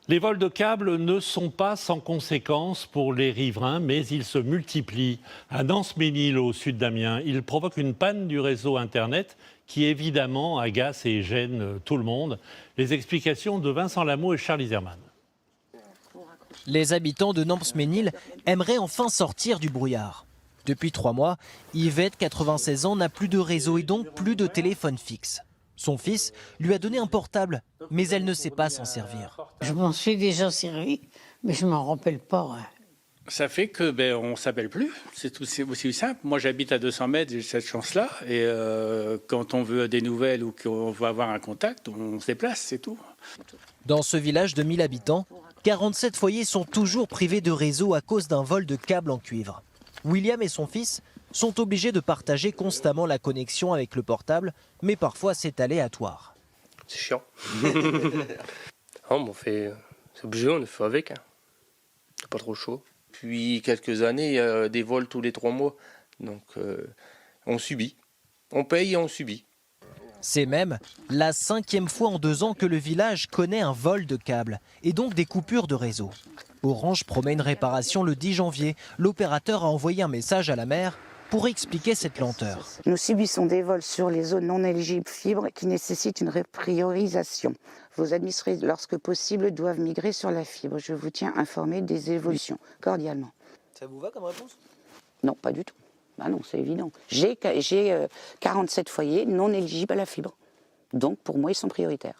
Les vols de câbles ne sont pas sans conséquences pour les riverains, mais ils se multiplient. À Nance-Ménil, au sud d'Amiens, ils provoquent une panne du réseau Internet qui évidemment agace et gêne tout le monde. Les explications de Vincent Lameau et Charles Iserman. Les habitants de Nance-Ménil aimeraient enfin sortir du brouillard. Depuis 3 mois, Yvette, 96 ans, n'a plus de réseau et donc plus de téléphone fixe. Son fils lui a donné un portable, mais elle ne sait pas s'en servir. Je m'en suis déjà servi, mais je ne m'en rappelle pas. Ça fait que on s'appelle plus, c'est aussi simple. Moi j'habite à 200 mètres, j'ai cette chance-là. Et quand on veut des nouvelles ou qu'on veut avoir un contact, on se déplace, c'est tout. Dans ce village de 1000 habitants, 47 foyers sont toujours privés de réseau à cause d'un vol de câbles en cuivre. William et son fils sont obligés de partager constamment la connexion avec le portable, mais parfois c'est aléatoire. C'est chiant. C'est obligé, on le fait avec. C'est pas trop chaud. Depuis quelques années, il y a des vols tous les 3 mois. Donc on subit. On paye et on subit. C'est même la 5e fois en 2 ans que le village connaît un vol de câbles et donc des coupures de réseau. Orange promet une réparation le 10 janvier. L'opérateur a envoyé un message à la maire pour expliquer cette lenteur. Nous subissons des vols sur les zones non éligibles fibre qui nécessitent une priorisation. Vos administrés, lorsque possible, doivent migrer sur la fibre. Je vous tiens informé des évolutions, cordialement. Ça vous va comme réponse? Non, pas du tout. Ah non, c'est évident. J'ai 47 foyers non éligibles à la fibre. Donc, pour moi, ils sont prioritaires.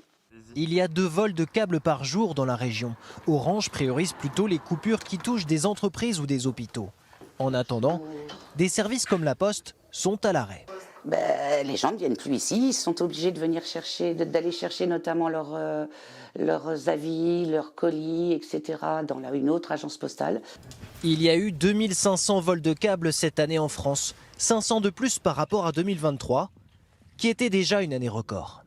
Il y a 2 vols de câbles par jour dans la région. Orange priorise plutôt les coupures qui touchent des entreprises ou des hôpitaux. En attendant, des services comme la Poste sont à l'arrêt. Les gens ne viennent plus ici, ils sont obligés de venir d'aller chercher notamment leurs avis, leurs colis, etc. dans une autre agence postale. Il y a eu 2500 vols de câbles cette année en France, 500 de plus par rapport à 2023, qui était déjà une année record.